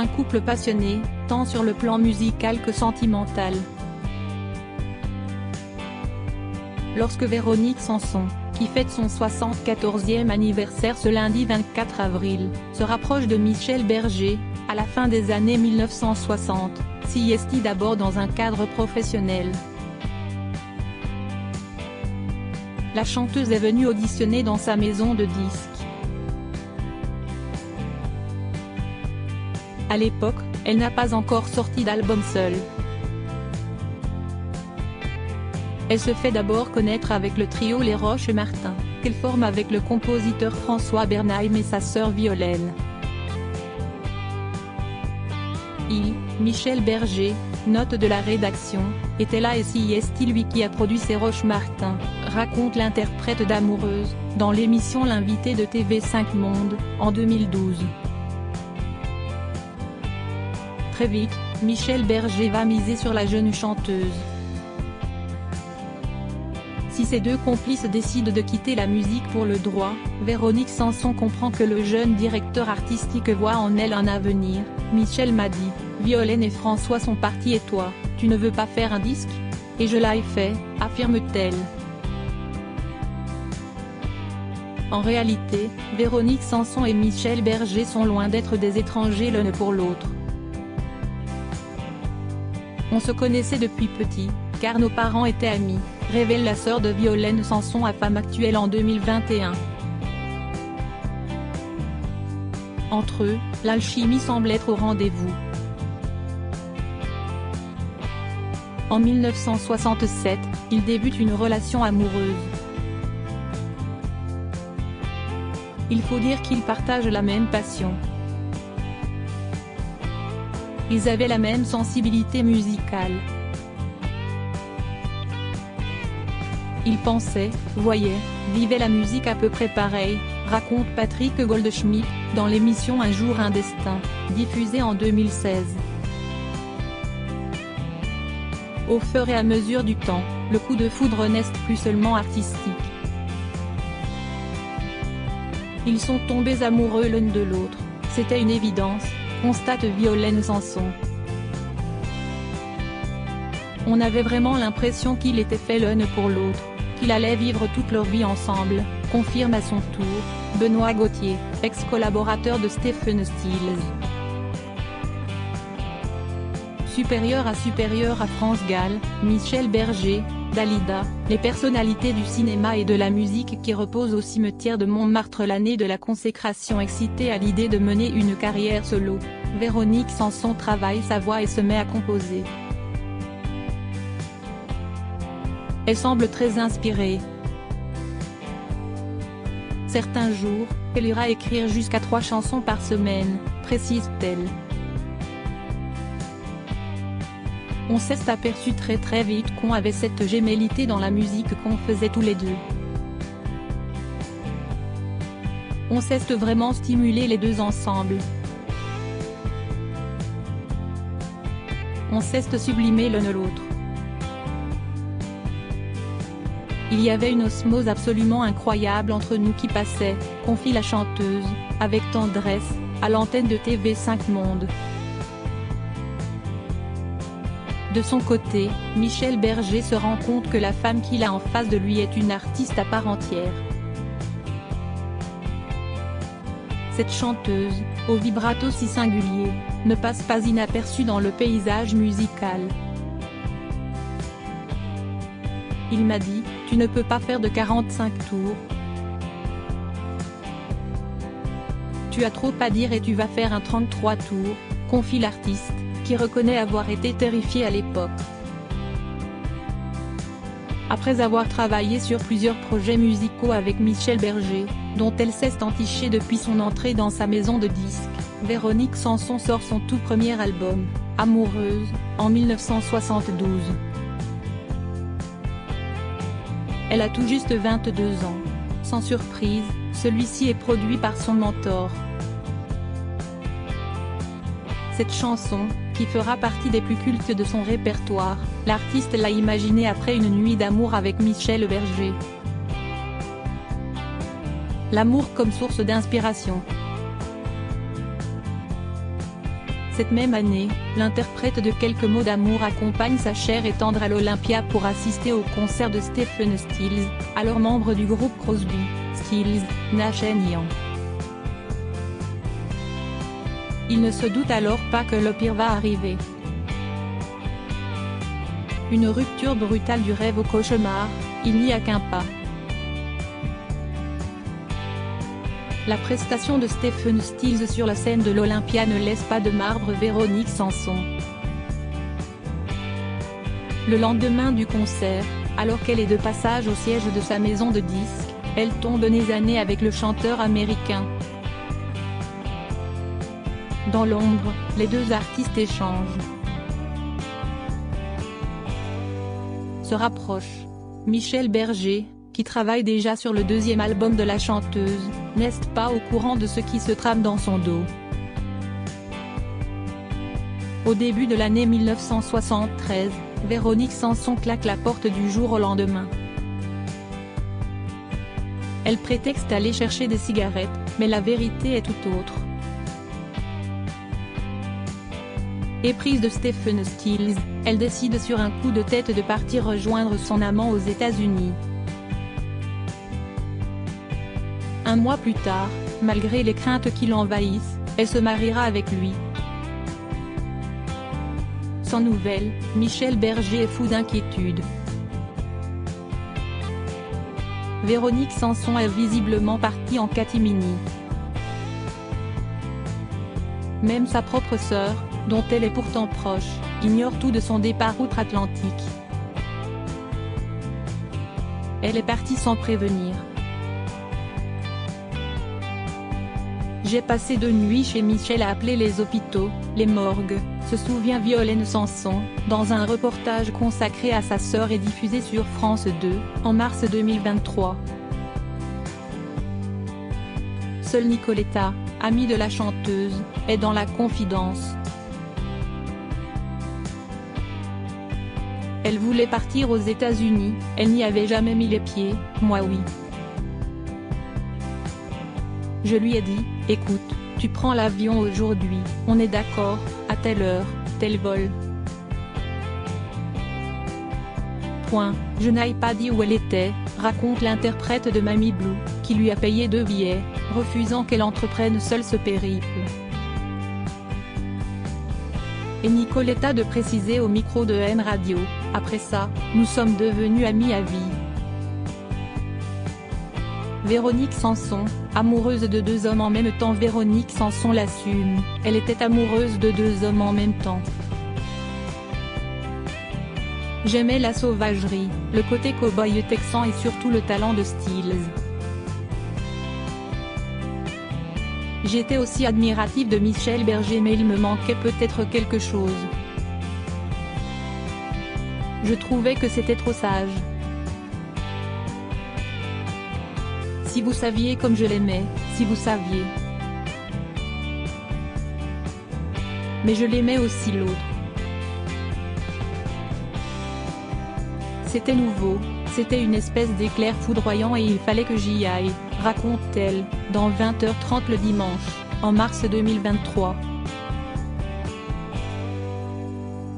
un couple passionné, tant sur le plan musical que sentimental. Lorsque Véronique Sanson, qui fête son 74e anniversaire ce lundi 24 avril, se rapproche de Michel Berger, à la fin des années 1960, s'y est d'abord dans un cadre professionnel. La chanteuse est venue auditionner dans sa maison de disques. À l'époque, elle n'a pas encore sorti d'album seule. Elle se fait d'abord connaître avec le trio Les Roches-Martin, qu'elle forme avec le compositeur François Bernheim et sa sœur Violaine. Michel Berger, note de la rédaction, était là et c'est lui qui a produit ces Roches-Martin, raconte l'interprète d'Amoureuse, dans l'émission L'invité de TV5 Monde, en 2012. Très vite, Michel Berger va miser sur la jeune chanteuse. Si ces deux complices décident de quitter la musique pour le droit, Véronique Sanson comprend que le jeune directeur artistique voit en elle un avenir. Michel m'a dit, Violaine et François sont partis et toi, tu ne veux pas faire un disque? Et je l'ai fait, affirme-t-elle. En réalité, Véronique Sanson et Michel Berger sont loin d'être des étrangers l'un pour l'autre. On se connaissait depuis petit, car nos parents étaient amis, révèle la sœur de Violaine Sanson à Femme Actuelle en 2021. Entre eux, l'alchimie semble être au rendez-vous. En 1967, ils débutent une relation amoureuse. Il faut dire qu'ils partagent la même passion. Ils avaient la même sensibilité musicale. Ils pensaient, voyaient, vivaient la musique à peu près pareil, raconte Patrick Goldschmidt, dans l'émission Un jour un destin, diffusée en 2016. Au fur et à mesure du temps, le coup de foudre n'est plus seulement artistique. Ils sont tombés amoureux l'un de l'autre, c'était une évidence, constate Violaine Sanson. On avait vraiment l'impression qu'ils étaient faits l'un pour l'autre, qu'ils allaient vivre toute leur vie ensemble, confirme à son tour, Benoît Gauthier, ex-collaborateur de Stephen Stills. Supérieur à France Gall, Michel Berger, Dalida, les personnalités du cinéma et de la musique qui reposent au cimetière de Montmartre l'année de la consécration excitée à l'idée de mener une carrière solo, Véronique Sanson travaille sa voix et se met à composer. Elle semble très inspirée. Certains jours, elle ira écrire jusqu'à 3 chansons par semaine, précise-t-elle. On s'est aperçu très vite qu'on avait cette gémellité dans la musique qu'on faisait tous les deux. On s'est vraiment stimulé les deux ensemble. On s'est sublimé l'un l'autre. Il y avait une osmose absolument incroyable entre nous qui passait, confie la chanteuse, avec tendresse, à l'antenne de TV5 Monde. De son côté, Michel Berger se rend compte que la femme qu'il a en face de lui est une artiste à part entière. Cette chanteuse, au vibrato si singulier, ne passe pas inaperçue dans le paysage musical. Il m'a dit, tu ne peux pas faire de 45 tours. Tu as trop à dire et tu vas faire un 33 tours, confie l'artiste, qui reconnaît avoir été terrifié à l'époque. Après avoir travaillé sur plusieurs projets musicaux avec Michel Berger, dont elle s'est entichée depuis son entrée dans sa maison de disques, Véronique Sanson sort son tout premier album, Amoureuse, en 1972. Elle a tout juste 22 ans. Sans surprise, celui-ci est produit par son mentor. Cette chanson, qui fera partie des plus cultes de son répertoire, l'artiste l'a imaginée après une nuit d'amour avec Michel Berger. L'amour comme source d'inspiration. Cette même année, l'interprète de Quelques mots d'amour accompagne sa chère et tendre à l'Olympia pour assister au concert de Stephen Stills, alors membre du groupe Crosby, Stills, Nash & Young. Il ne se doute alors pas que le pire va arriver. Une rupture brutale du rêve au cauchemar, il n'y a qu'un pas. La prestation de Stephen Stills sur la scène de l'Olympia ne laisse pas de marbre Véronique Sanson. Le lendemain du concert, alors qu'elle est de passage au siège de sa maison de disques, elle tombe nez à nez avec le chanteur américain. Dans l'ombre, les deux artistes échangent, se rapprochent. Michel Berger, qui travaille déjà sur le deuxième album de la chanteuse, n'est pas au courant de ce qui se trame dans son dos. Au début de l'année 1973, Véronique Sanson claque la porte du jour au lendemain. Elle prétexte aller chercher des cigarettes, mais la vérité est tout autre. Éprise de Stephen Stills, elle décide sur un coup de tête de partir rejoindre son amant aux États-Unis. Un mois plus tard, malgré les craintes qui l'envahissent, elle se mariera avec lui. Sans nouvelles, Michel Berger est fou d'inquiétude. Véronique Sanson est visiblement partie en catimini. Même sa propre sœur, dont elle est pourtant proche, ignore tout de son départ outre-Atlantique. Elle est partie sans prévenir. J'ai passé 2 nuits chez Michel à appeler les hôpitaux, les morgues, se souvient Violaine Sanson, dans un reportage consacré à sa sœur et diffusé sur France 2, en mars 2023. Seule Nicoletta, amie de la chanteuse, est dans la confidence. Elle voulait partir aux États-Unis, elle n'y avait jamais mis les pieds, moi oui. Je lui ai dit, écoute, tu prends l'avion aujourd'hui, on est d'accord, à telle heure, tel vol. Point, je n'ai pas dit où elle était, raconte l'interprète de Mamie Blue, qui lui a payé 2 billets, refusant qu'elle entreprenne seule ce périple. Et Nicoletta de préciser au micro de M Radio, après ça, nous sommes devenus amis à vie. Véronique Sanson, amoureuse de 2 hommes en même temps. Véronique Sanson l'assume, elle était amoureuse de 2 hommes en même temps. J'aimais la sauvagerie, le côté cow-boy texan et surtout le talent de Stills. J'étais aussi admirative de Michel Berger, mais il me manquait peut-être quelque chose. Je trouvais que c'était trop sage. Si vous saviez comme je l'aimais, si vous saviez. Mais je l'aimais aussi l'autre. C'était nouveau, c'était une espèce d'éclair foudroyant et il fallait que j'y aille, raconte-t-elle, dans 20h30 le dimanche, en mars 2023.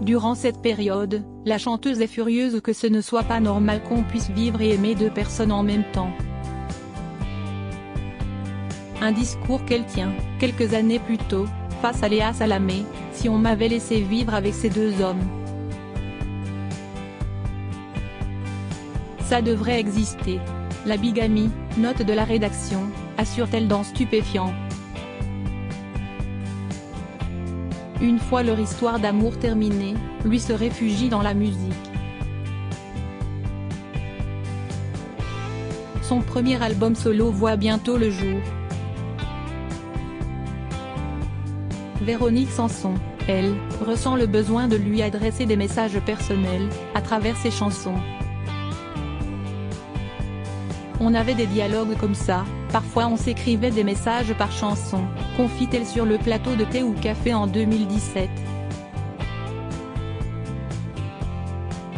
Durant cette période, la chanteuse est furieuse que ce ne soit pas normal qu'on puisse vivre et aimer 2 personnes en même temps. Un discours qu'elle tient, quelques années plus tôt, face à Léa Salamé, si on m'avait laissé vivre avec ces 2 hommes. Ça devrait exister. La bigamie, note de la rédaction, assure-t-elle dans Stupéfiant. Une fois leur histoire d'amour terminée, lui se réfugie dans la musique. Son premier album solo voit bientôt le jour. Véronique Sanson, elle, ressent le besoin de lui adresser des messages personnels, à travers ses chansons. On avait des dialogues comme ça, parfois on s'écrivait des messages par chanson, confie-t-elle sur le plateau de Thé ou Café en 2017.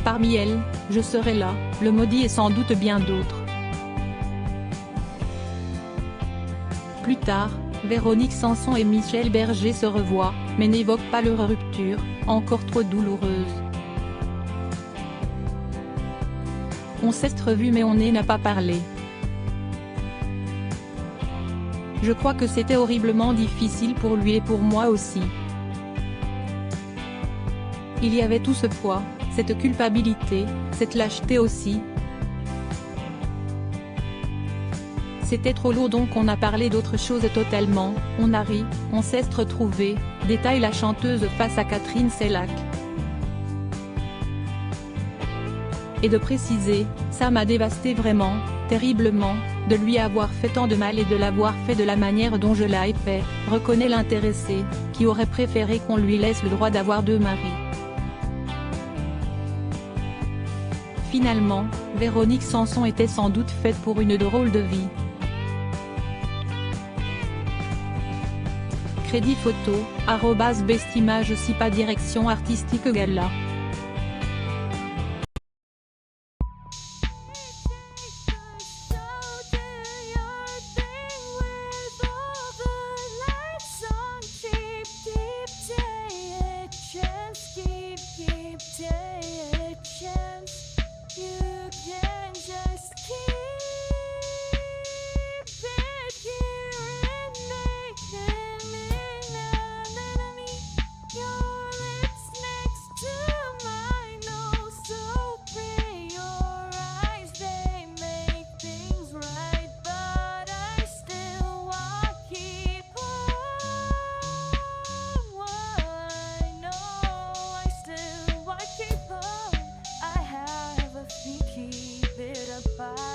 Parmi elles, Je serai là, Le Maudit et sans doute bien d'autres. Plus tard, Véronique Sanson et Michel Berger se revoient, mais n'évoquent pas leur rupture, encore trop douloureuse. On s'est revus mais on n'a pas parlé. Je crois que c'était horriblement difficile pour lui et pour moi aussi. Il y avait tout ce poids, cette culpabilité, cette lâcheté aussi. C'était trop lourd donc on a parlé d'autre chose totalement, on a ri, on s'est retrouvés, détaille la chanteuse face à Catherine Sellac. Et de préciser, ça m'a dévasté vraiment, terriblement, de lui avoir fait tant de mal et de l'avoir fait de la manière dont je l'ai fait, reconnaît l'intéressé, qui aurait préféré qu'on lui laisse le droit d'avoir 2 maris. Finalement, Véronique Sanson était sans doute faite pour une drôle de vie. Crédit photo, @bestimage SIPA direction artistique Gala. Keep it apart.